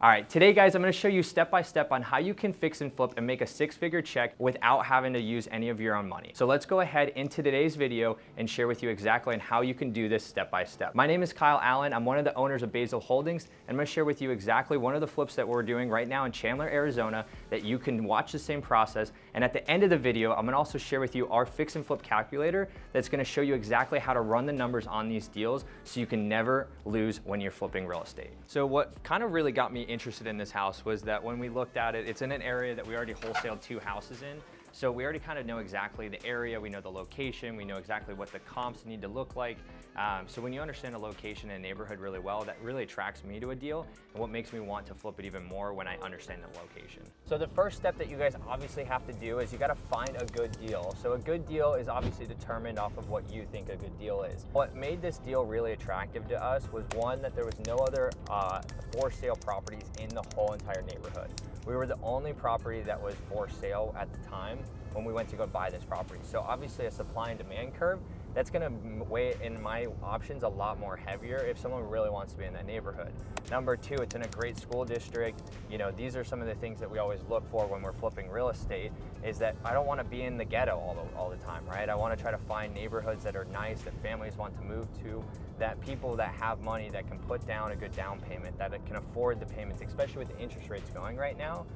All right, today guys, I'm gonna show you step by step on how you can fix and flip and make a six-figure check without having to use any of your own money. So let's go ahead into today's video and share with you exactly on how you can do this step by step. My name is Kyle Allen. I'm one of the owners of Basil Holdings, and I'm gonna share with you exactly one of the flips that we're doing right now in Chandler, Arizona, that you can watch the same process. And at the end of the video, I'm gonna also share with you our fix and flip calculator that's gonna show you exactly how to run the numbers on these deals so you can never lose when you're flipping real estate. So what kind of really got me interested in this house was that when we looked at it, it's in an area that we already wholesaled 2 houses in. So we already kind of know exactly the area, we know the location, we know exactly what the comps need to look like. So when you understand a location and a neighborhood really well, that really attracts me to a deal and what makes me want to flip it even more when I understand the location. So the first step that you guys obviously have to do is you got to find a good deal. So a good deal is obviously determined off of what you think a good deal is. What made this deal really attractive to us was one, that there was no other for sale properties in the whole entire neighborhood. We were the only property that was for sale at the time when we went to go buy this property. So obviously a supply and demand curve, that's gonna weigh in my options a lot more heavier if someone really wants to be in that neighborhood. Number 2, it's in a great school district. You know, these are some of the things that we always look for when we're flipping real estate, is that I don't wanna be in the ghetto all the time, right? I wanna try to find neighborhoods that are nice, that families want to move to, that people that have money that can put down a good down payment, that it can afford the payments, especially with the interest rates going right now.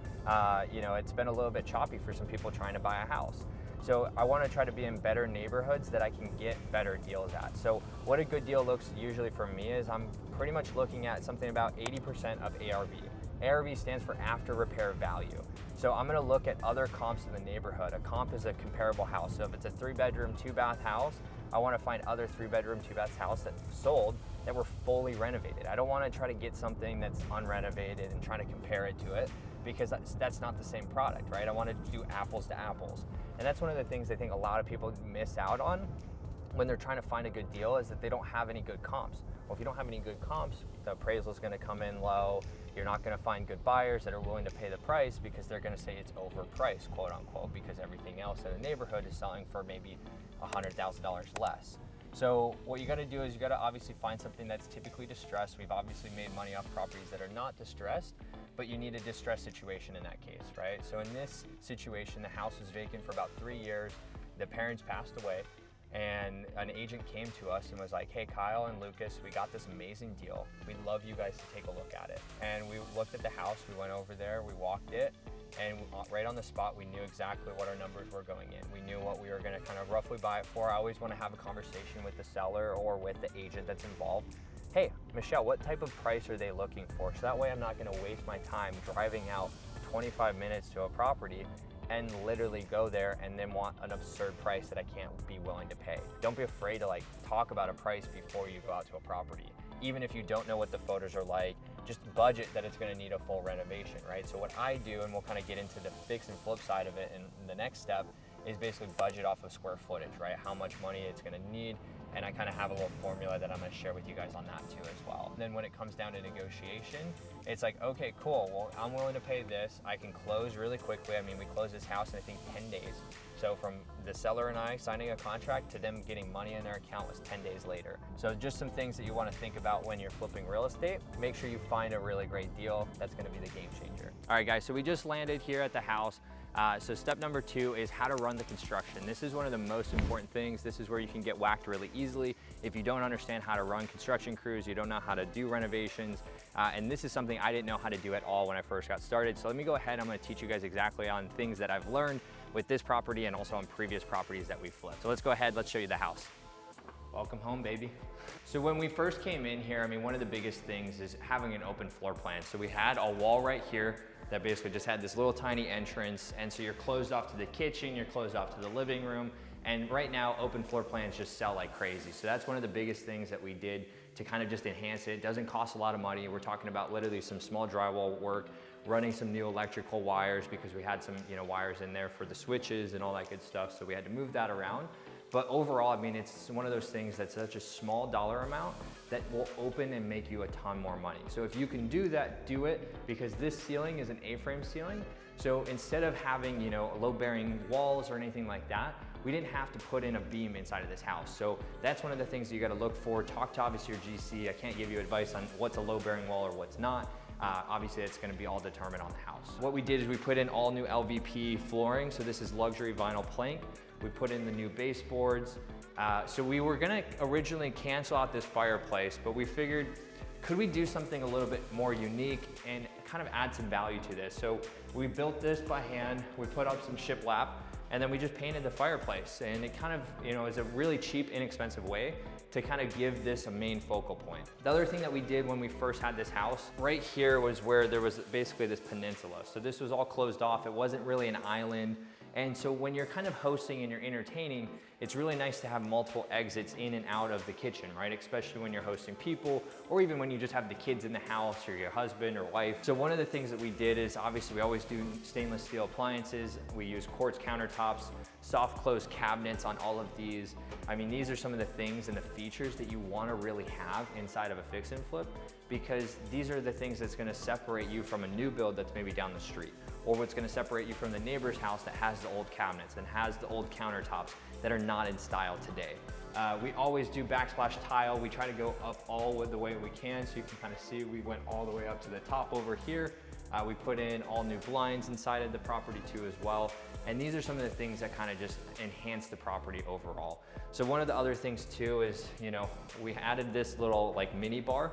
You know, it's been a little bit choppy for some people trying to buy a house. So I want to try to be in better neighborhoods that I can get better deals at. So what a good deal looks usually for me is I'm pretty much looking at something about 80% of ARV. ARV stands for after repair value. So I'm going to look at other comps in the neighborhood. A comp is a comparable house. So if it's a 3-bedroom, 2-bath house, I want to find other 3-bedroom, 2-bath house that sold that were fully renovated. I don't want to try to get something that's unrenovated and try to compare it to it, because that's not the same product, right? I want to do apples to apples. And that's one of the things I think a lot of people miss out on when they're trying to find a good deal, is that they don't have any good comps. Well, if you don't have any good comps, the appraisal is going to come in low. You're not going to find good buyers that are willing to pay the price, because they're going to say it's overpriced, quote unquote, because everything else in the neighborhood is selling for maybe $100,000 less. So what you got to do is you got to obviously find something that's typically distressed. We've obviously made money off properties that are not distressed, but you need a distressed situation in that case, right? So in this situation, the house was vacant for about 3 years. The parents passed away, and an agent came to us and was like, hey, Kyle and Lucas, we got this amazing deal. We'd love you guys to take a look at it. And we looked at the house, we went over there, we walked it, and right on the spot, we knew exactly what our numbers were going in. We knew what we were gonna kind of roughly buy it for. I always wanna have a conversation with the seller or with the agent that's involved. Hey, Michelle, what type of price are they looking for? So that way I'm not gonna waste my time driving out 25 minutes to a property and literally go there and then want an absurd price that I can't be willing to pay. Don't be afraid to talk about a price before you go out to a property. Even if you don't know what the photos are like, just budget that it's gonna need a full renovation, right? So what I do, and we'll kind of get into the fix and flip side of it in the next step, is basically budget off of square footage, right? How much money it's gonna need. And I kind of have a little formula that I'm gonna share with you guys on that too as well. And then when it comes down to negotiation, it's like, okay, cool, well, I'm willing to pay this. I can close really quickly. I mean, we closed this house in I think 10 days. So from the seller and I signing a contract to them getting money in their account was 10 days later. So just some things that you wanna think about when you're flipping real estate. Make sure you find a really great deal. That's gonna be the game changer. All right, guys, so we just landed here at the house. So step number 2 is how to run the construction. This is one of the most important things. This is where you can get whacked really easily if you don't understand how to run construction crews, you don't know how to do renovations, and this is something I didn't know how to do at all when I first got started. So let me go ahead, I'm gonna teach you guys exactly on things that I've learned with this property and also on previous properties that we've flipped. So let's go ahead, let's show you the house. Welcome home, baby. So when we first came in here, I mean, one of the biggest things is having an open floor plan. So we had a wall right here that basically just had this little tiny entrance, and so you're closed off to the kitchen, you're closed off to the living room, and right now open floor plans just sell like crazy. So that's one of the biggest things that we did to kind of just enhance it. It doesn't cost a lot of money. We're talking about literally some small drywall work, running some new electrical wires because we had some wires in there for the switches and all that good stuff, so we had to move that around. But overall, I mean, it's one of those things that's such a small dollar amount that will open and make you a ton more money. So if you can do that, do it, because this ceiling is an A-frame ceiling. So instead of having, load-bearing walls or anything like that, we didn't have to put in a beam inside of this house. So that's one of the things you gotta look for. Talk to obviously your GC. I can't give you advice on what's a load-bearing wall or what's not. Obviously, it's gonna be all determined on the house. What we did is we put in all new LVP flooring. So this is luxury vinyl plank. We put in the new baseboards. So we were gonna originally cancel out this fireplace, but we figured, could we do something a little bit more unique and kind of add some value to this? So we built this by hand, we put up some shiplap, and then we just painted the fireplace. And it kind of, is a really cheap, inexpensive way to kind of give this a main focal point. The other thing that we did when we first had this house, right here was where there was basically this peninsula. So this was all closed off. It wasn't really an island. And so when you're kind of hosting and you're entertaining, it's really nice to have multiple exits in and out of the kitchen, right? Especially when you're hosting people, or even when you just have the kids in the house or your husband or wife. So one of the things that we did is, obviously we always do stainless steel appliances. We use quartz countertops, soft close cabinets on all of these. I mean, these are some of the things and the features that you wanna really have inside of a fix and flip, because these are the things that's gonna separate you from a new build that's maybe down the street, or what's gonna separate you from the neighbor's house that has the old cabinets and has the old countertops that are not in style today. We always do backsplash tile. We try to go up all the way we can, so you can kind of see we went all the way up to the top over here. We put in all new blinds inside of the property too as well. And these are some of the things that kind of just enhance the property overall. So one of the other things too is, we added this little like mini bar.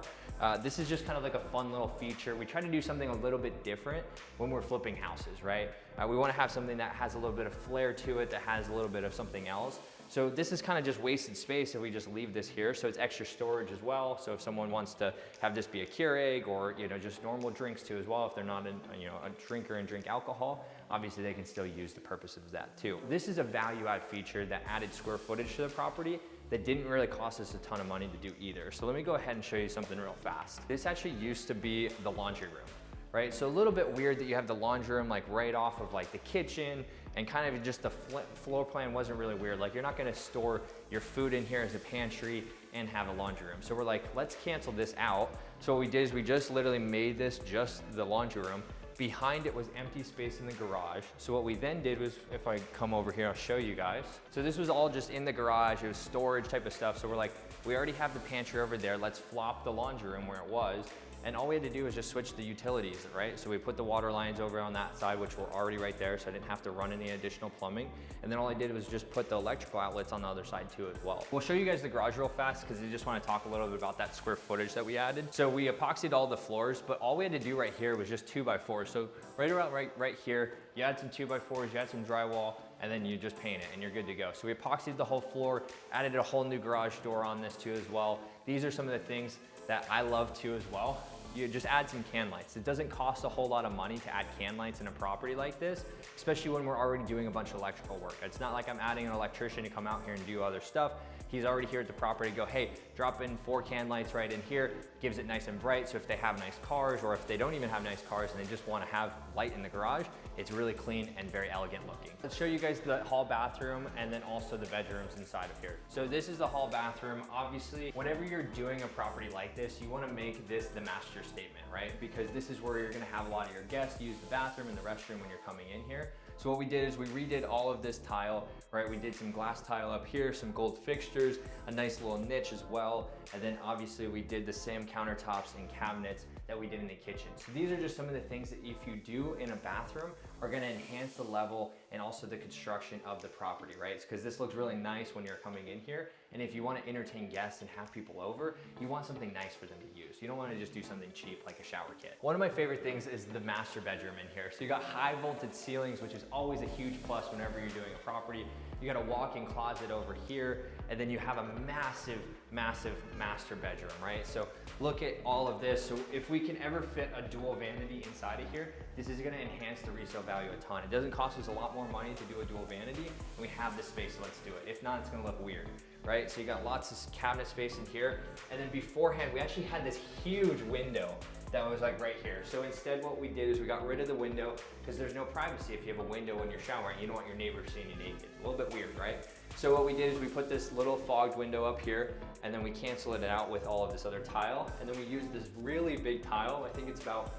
This is just kind of like a fun little feature. We try to do something a little bit different when we're flipping houses, right? We want to have something that has a little bit of flair to it, that has a little bit of something else. So this is kind of just wasted space if we just leave this here. So it's extra storage as well. So if someone wants to have this be a Keurig or just normal drinks too as well, if they're not a drinker and drink alcohol, obviously they can still use the purpose of that too. This is a value add feature that added square footage to the property that didn't really cost us a ton of money to do either. So let me go ahead and show you something real fast. This actually used to be the laundry room, right? So a little bit weird that you have the laundry room like right off of like the kitchen, and kind of just the floor plan wasn't really weird. Like you're not gonna store your food in here as a pantry and have a laundry room. So we're like, let's cancel this out. So what we did is we just literally made this just the laundry room. Behind it was empty space in the garage. So what we then did was, if I come over here, I'll show you guys. So this was all just in the garage. It was storage type of stuff. So we're like, we already have the pantry over there. Let's flop the laundry room where it was. And all we had to do was just switch the utilities, right? So we put the water lines over on that side, which were already right there, so I didn't have to run any additional plumbing. And then all I did was just put the electrical outlets on the other side too as well. We'll show you guys the garage real fast because I just want to talk a little bit about that square footage that we added. So we epoxied all the floors, but all we had to do right here was just 2x4. So right around right here, you add some 2x4s, you add some drywall, and then you just paint it and you're good to go. So we epoxied the whole floor, added a whole new garage door on this too as well. These are some of the things that I love too as well. You just add some can lights. It doesn't cost a whole lot of money to add can lights in a property like this, especially when we're already doing a bunch of electrical work. It's not like I'm adding an electrician to come out here and do other stuff. He's already here at the property, go, hey, drop in 4 can lights right in here, gives it nice and bright. So if they have nice cars, or if they don't even have nice cars and they just want to have light in the garage, it's really clean and very elegant looking. Let's show you guys the hall bathroom and then also the bedrooms inside of here. So this is the hall bathroom. Obviously, whenever you're doing a property like this, you want to make this the master statement, right? Because this is where you're going to have a lot of your guests use the bathroom and the restroom when you're coming in here. So what we did is we redid all of this tile, right? We did some glass tile up here, some gold fixtures, a nice little niche as well. And then obviously we did the same countertops and cabinets that we did in the kitchen. So these are just some of the things that if you do in a bathroom are gonna enhance the level and also the construction of the property, right? Because this looks really nice when you're coming in here. And if you wanna entertain guests and have people over, you want something nice for them to use. You don't wanna just do something cheap like a shower kit. One of my favorite things is the master bedroom in here. So you got high vaulted ceilings, which is always a huge plus whenever you're doing a property. You got a walk-in closet over here, and then you have a massive, massive master bedroom, right? So look at all of this. So if we can ever fit a dual vanity inside of here, this is gonna enhance the resale value a ton. It doesn't cost us a lot more money to do a dual vanity, and we have the space, so let's do it. If not, it's gonna look weird, right? So you got lots of cabinet space in here. And then beforehand, we actually had this huge window that was like right here. So instead what we did is we got rid of the window because there's no privacy if you have a window when you're showering. You don't want your neighbors seeing you naked. A little bit weird, right? So what we did is we put this little fogged window up here, and then we canceled it out with all of this other tile. And then we used this really big tile. I think it's about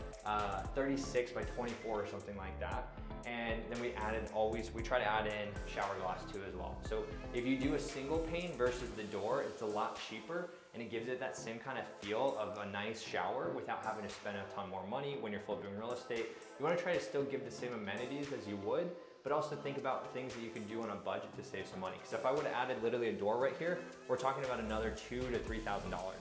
36 by 24 or something like that. And then we try to add in shower glass too as well. So if you do a single pane versus the door, it's a lot cheaper and it gives it that same kind of feel of a nice shower without having to spend a ton more money when you're flipping real estate. You want to try to still give the same amenities as you would, but also think about things that you can do on a budget to save some money. Because if I would have added literally a door right here, we're talking about another $2,000 to $3,000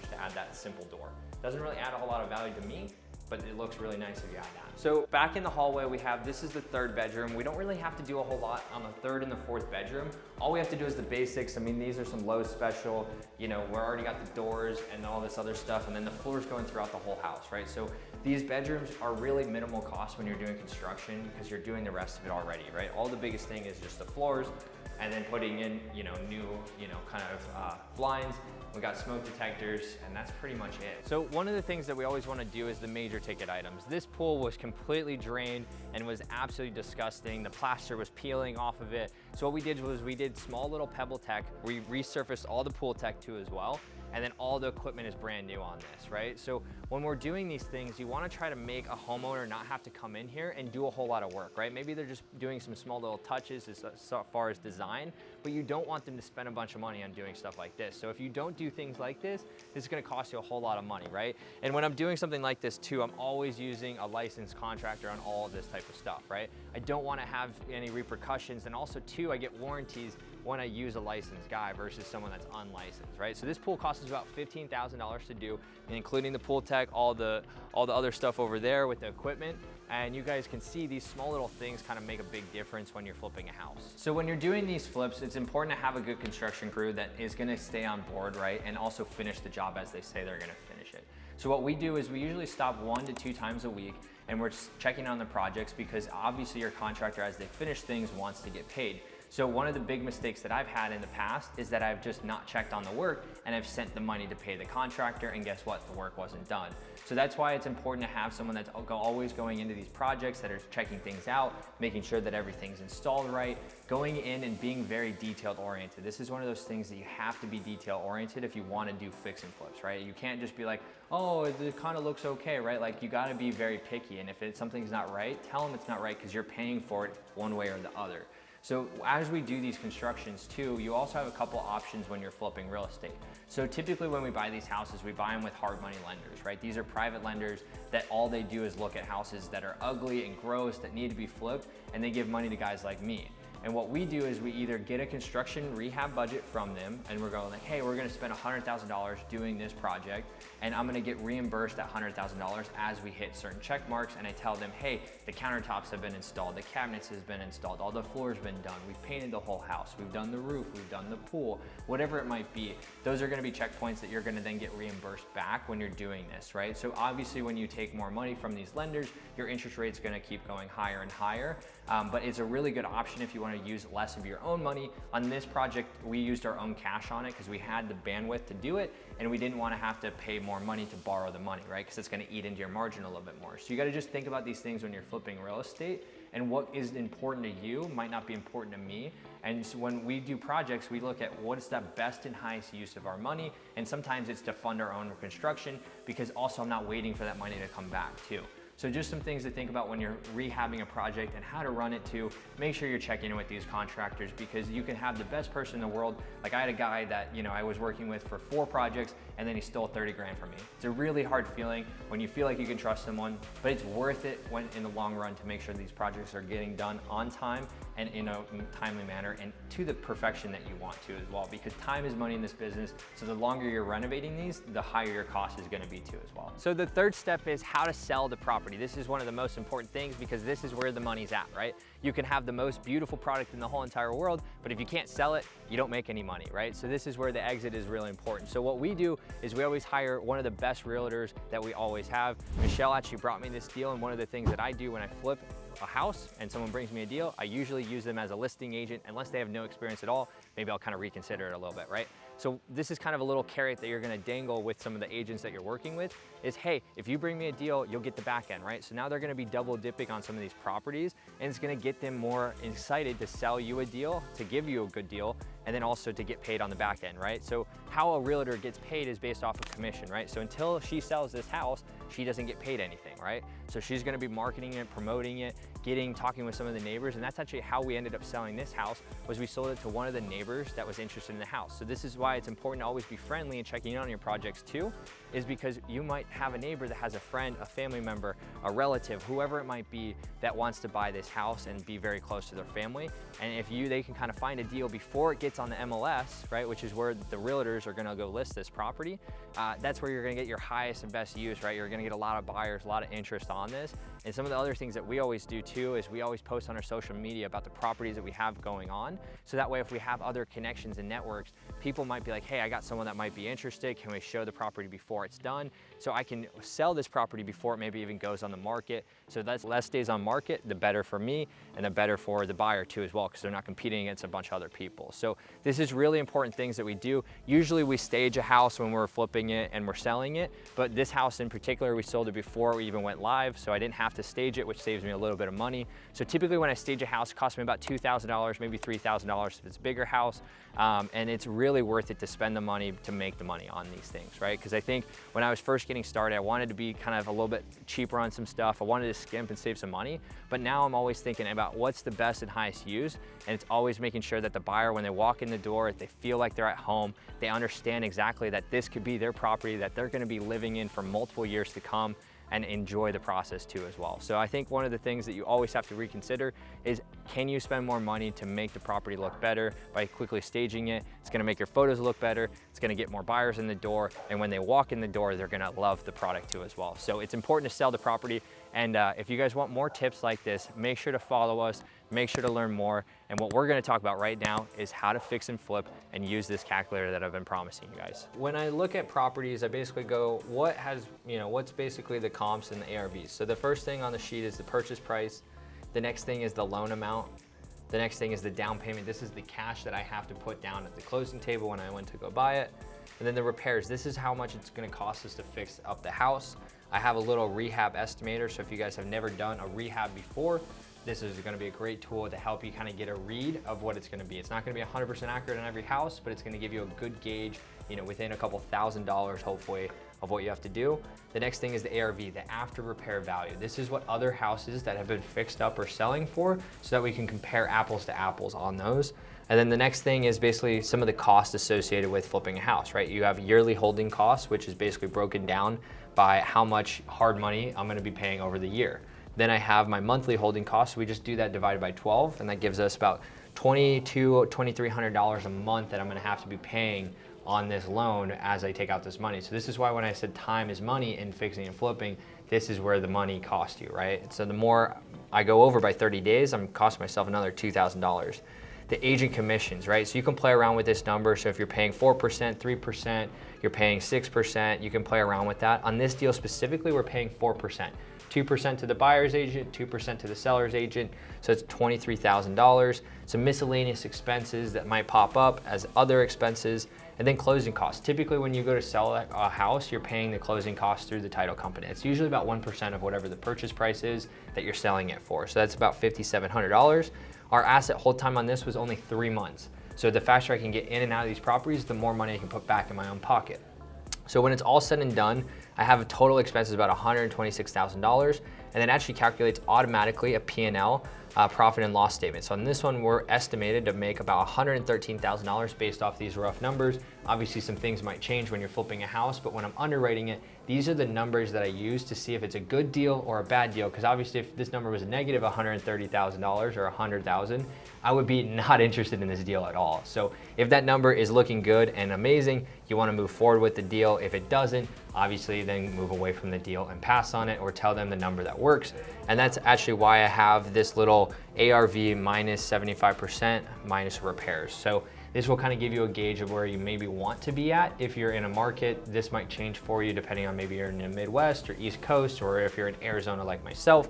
to add that simple door. Doesn't really add a whole lot of value to me, but it looks really nice if you add that. So back in the hallway this is the third bedroom. We don't really have to do a whole lot on the third and the fourth bedroom. All we have to do is the basics. I mean, these are some Lowe's special, you know, we're already got the doors and all this other stuff, and then the floor's going throughout the whole house, right? So these bedrooms are really minimal cost when you're doing construction because you're doing the rest of it already, right? All the biggest thing is just the floors and then putting in, you know, new, you know, kind of blinds. We got smoke detectors, and that's pretty much it. So one of the things that we always want to do is the major ticket items. This pool was completely drained and was absolutely disgusting. The plaster was peeling off of it. So what we did was we did small little pebble tech. We resurfaced all the pool tech too as well. And then all the equipment is brand new on this, right? So when we're doing these things, you wanna try to make a homeowner not have to come in here and do a whole lot of work, right? Maybe they're just doing some small little touches as far as design, but you don't want them to spend a bunch of money on doing stuff like this. So if you don't do things like this, it's gonna cost you a whole lot of money, right? And when I'm doing something like this too, I'm always using a licensed contractor on all of this type of stuff, right? I don't wanna have any repercussions, and also too, I get warranties when I use a licensed guy versus someone that's unlicensed, right? So this pool costs us about $15,000 to do, and including the pool tech, all the other stuff over there with the equipment. And you guys can see these small little things kind of make a big difference when you're flipping a house. So when you're doing these flips, it's important to have a good construction crew that is gonna stay on board, right? And also finish the job as they say they're gonna finish it. So what we do is we usually stop 1 to 2 times a week, and we're just checking on the projects because obviously your contractor, as they finish things, wants to get paid. So one of the big mistakes that I've had in the past is that I've just not checked on the work and I've sent the money to pay the contractor, and guess what? The work wasn't done. So that's why it's important to have someone that's always going into these projects that are checking things out, making sure that everything's installed right, going in and being very detailed oriented. This is one of those things that you have to be detail oriented if you want to do fix and flips, right? You can't just be like, oh, it kind of looks okay, right? Like you got to be very picky, and if something's not right, tell them it's not right because you're paying for it one way or the other. So as we do these constructions too, you also have a couple options when you're flipping real estate. So typically when we buy these houses, we buy them with hard money lenders, right? These are private lenders that all they do is look at houses that are ugly and gross that need to be flipped, and they give money to guys like me. And what we do is we either get a construction rehab budget from them, and we're going like, hey, we're gonna spend $100,000 doing this project, and I'm gonna get reimbursed that $100,000 as we hit certain check marks. And I tell them, hey, the countertops have been installed, the cabinets has been installed, all the floors been done, we've painted the whole house, we've done the roof, we've done the pool, whatever it might be. Those are gonna be checkpoints that you're gonna then get reimbursed back when you're doing this, right? So obviously when you take more money from these lenders, your interest rate's gonna keep going higher and higher, but it's a really good option if you want to use less of your own money. On this project, we used our own cash on it because we had the bandwidth to do it, and we didn't want to have to pay more money to borrow the money, right? Because it's going to eat into your margin a little bit more. So you got to just think about these things when you're flipping real estate, and what is important to you might not be important to me. And so when we do projects, we look at what is the best and highest use of our money, and sometimes it's to fund our own construction, because also I'm not waiting for that money to come back too. So just some things to think about when you're rehabbing a project and how to run it too. Make sure you're checking in with these contractors, because you can have the best person in the world. Like I had a guy that, you know, I was working with for 4 projects, and then he stole 30 grand from me. It's a really hard feeling when you feel like you can trust someone, but it's worth it when in the long run to make sure these projects are getting done on time and in a timely manner and to the perfection that you want to as well, because time is money in this business. So the longer you're renovating these, the higher your cost is gonna be too as well. So the third step is how to sell the property. This is one of the most important things, because this is where the money's at, right? You can have the most beautiful product in the whole entire world, but if you can't sell it, you don't make any money, right? So this is where the exit is really important. So what we do is we always hire one of the best realtors that we always have. Michelle actually brought me this deal, and one of the things that I do when I flip a house and someone brings me a deal, I usually use them as a listing agent. Unless they have no experience at all, maybe I'll kind of reconsider it a little bit, right? So this is kind of a little carrot that you're gonna dangle with some of the agents that you're working with is, hey, if you bring me a deal, you'll get the back end, right? So now they're gonna be double dipping on some of these properties, and it's gonna get them more excited to sell you a deal, to give you a good deal, and then also to get paid on the back end, right? So how a realtor gets paid is based off of commission, right? So until she sells this house, she doesn't get paid anything, right? So she's gonna be marketing it, promoting it, talking with some of the neighbors, and that's actually how we ended up selling this house. Was we sold it to one of the neighbors that was interested in the house. So this is why it's important to always be friendly and checking in on your projects too, is because you might have a neighbor that has a friend, a family member, a relative, whoever it might be, that wants to buy this house and be very close to their family. And if they can kind of find a deal before it gets on the MLS, right, which is where the realtors are gonna go list this property, that's where you're gonna get your highest and best use, right? You're gonna get a lot of buyers, a lot of interest on this. And some of the other things that we always do too is we always post on our social media about the properties that we have going on. So that way, if we have other connections and networks, people might be like, hey, I got someone that might be interested. Can we show the property before it's done? So I can sell this property before it maybe even goes on the market. So that's less days on market, the better for me and the better for the buyer too as well, because they're not competing against a bunch of other people. So this is really important things that we do. Usually we stage a house when we're flipping it and we're selling it, but this house in particular, we sold it before we even went live, so I didn't have to stage it, which saves me a little bit of money. So typically when I stage a house, it costs me about $2,000, maybe $3,000 if it's a bigger house. And it's really worth it to spend the money to make the money on these things, right? Because I think when I was first getting started, I wanted to be kind of a little bit cheaper on some stuff. I wanted to skimp and save some money, but now I'm always thinking about what's the best and highest use. And it's always making sure that the buyer, when they walk in the door, they feel like they're at home, they understand exactly that this could be their property that they're gonna be living in for multiple years to come, and enjoy the process too as well. So I think one of the things that you always have to reconsider is, can you spend more money to make the property look better by quickly staging it? It's gonna make your photos look better, it's gonna get more buyers in the door, and when they walk in the door, they're gonna love the product too as well. So it's important to sell the property, and if you guys want more tips like this, make sure to follow us, make sure to learn more, and what we're gonna talk about right now is how to fix and flip and use this calculator that I've been promising you guys. When I look at properties, I basically go, what's basically the comps and the ARVs? So the first thing on the sheet is the purchase price. The next thing is the loan amount. The next thing is the down payment. This is the cash that I have to put down at the closing table when I went to go buy it. And then the repairs. This is how much it's gonna cost us to fix up the house. I have a little rehab estimator, so if you guys have never done a rehab before, this is gonna be a great tool to help you kind of get a read of what it's gonna be. It's not gonna be 100% accurate on every house, but it's gonna give you a good gauge, within a couple $1,000s, hopefully, of what you have to do. The next thing is the ARV, the after repair value. This is what other houses that have been fixed up are selling for, so that we can compare apples to apples on those. And then the next thing is basically some of the costs associated with flipping a house, right? You have yearly holding costs, which is basically broken down by how much hard money I'm gonna be paying over the year. Then I have my monthly holding costs. We just do that divided by 12, and that gives us about $2,200 to $2,300 a month that I'm gonna have to be paying on this loan as I take out this money. So this is why when I said time is money in fixing and flipping, this is where the money costs you, right? So the more I go over by 30 days, I'm costing myself another $2,000. The agent commissions, right? So you can play around with this number. So if you're paying 4%, 3%, you're paying 6%, you can play around with that. On this deal specifically, we're paying 4%. 2% to the buyer's agent, 2% to the seller's agent, so it's $23,000. Some miscellaneous expenses that might pop up as other expenses, and then closing costs. Typically when you go to sell a house, you're paying the closing costs through the title company. It's usually about 1% of whatever the purchase price is that you're selling it for, so that's about $5,700. Our asset hold time on this was only 3 months. So the faster I can get in and out of these properties, the more money I can put back in my own pocket. So when it's all said and done, I have a total expenses about $126,000, and it actually calculates automatically a P&L, profit and loss statement. So on this one, we're estimated to make about $113,000 based off these rough numbers. Obviously some things might change when you're flipping a house, but when I'm underwriting it, these are the numbers that I use to see if it's a good deal or a bad deal. Because obviously if this number was a negative $130,000 or $100,000, I would be not interested in this deal at all. So if that number is looking good and amazing, you want to move forward with the deal. If it doesn't, obviously then move away from the deal and pass on it, or tell them the number that works. And that's actually why I have this little ARV minus 75% minus repairs. So this will kind of give you a gauge of where you maybe want to be at. If you're in a market, this might change for you depending on maybe you're in the Midwest or East Coast, or if you're in Arizona like myself,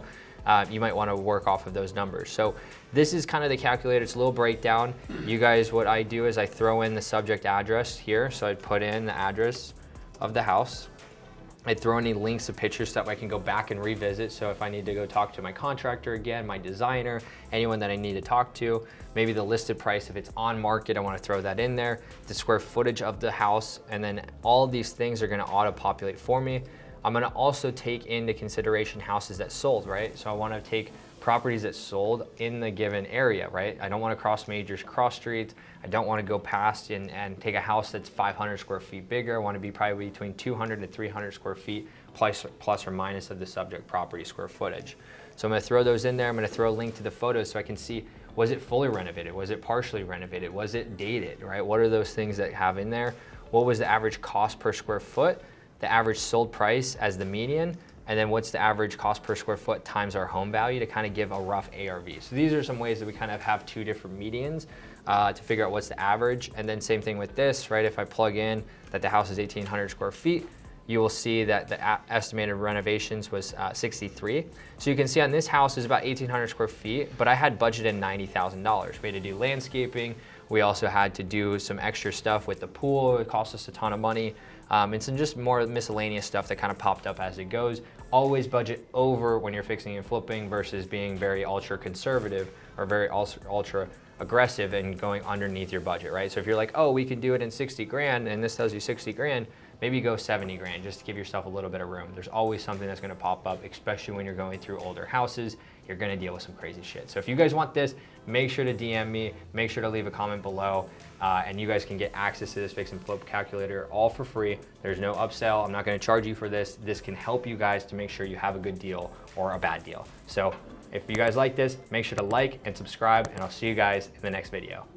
you might want to work off of those numbers. So this is kind of the calculator. It's a little breakdown. You guys, what I do is I throw in the subject address here. So I'd put in the address of the house. I'd throw any links to pictures so that I can go back and revisit. So if I need to go talk to my contractor again, my designer, anyone that I need to talk to, maybe the listed price, if it's on market, I want to throw that in there, the square footage of the house, and then all of these things are going to auto-populate for me. I'm gonna also take into consideration houses that sold, right? So I wanna take properties that sold in the given area, right? I don't wanna cross majors, cross streets. I don't wanna go past and take a house that's 500 square feet bigger. I wanna be probably between 200 to 300 square feet plus or minus of the subject property square footage. So I'm gonna throw those in there. I'm gonna throw a link to the photos so I can see, was it fully renovated? Was it partially renovated? Was it dated, right? What are those things that have in there? What was the average cost per square foot? The average sold price as the median, and then what's the average cost per square foot times our home value to kind of give a rough ARV. So these are some ways that we kind of have two different medians to figure out what's the average. And then same thing with this, right? If I plug in that the house is 1,800 square feet, you will see that the estimated renovations was 63. So you can see on this house is about 1,800 square feet, but I had budgeted $90,000. We had to do landscaping. We also had to do some extra stuff with the pool. It cost us a ton of money. And some just more miscellaneous stuff that kind of popped up as it goes. Always budget over when you're fixing and flipping versus being very ultra conservative or very ultra aggressive and going underneath your budget, right? So if you're like, oh, we can do it in 60 grand and this tells you 60 grand, maybe go 70 grand just to give yourself a little bit of room. There's always something that's gonna pop up, especially when you're going through older houses. You're gonna deal with some crazy shit. So if you guys want this, make sure to DM me, make sure to leave a comment below, and you guys can get access to this fix and flip calculator all for free. There's no upsell. I'm not gonna charge you for this. This can help you guys to make sure you have a good deal or a bad deal. So if you guys like this, make sure to like and subscribe, and I'll see you guys in the next video.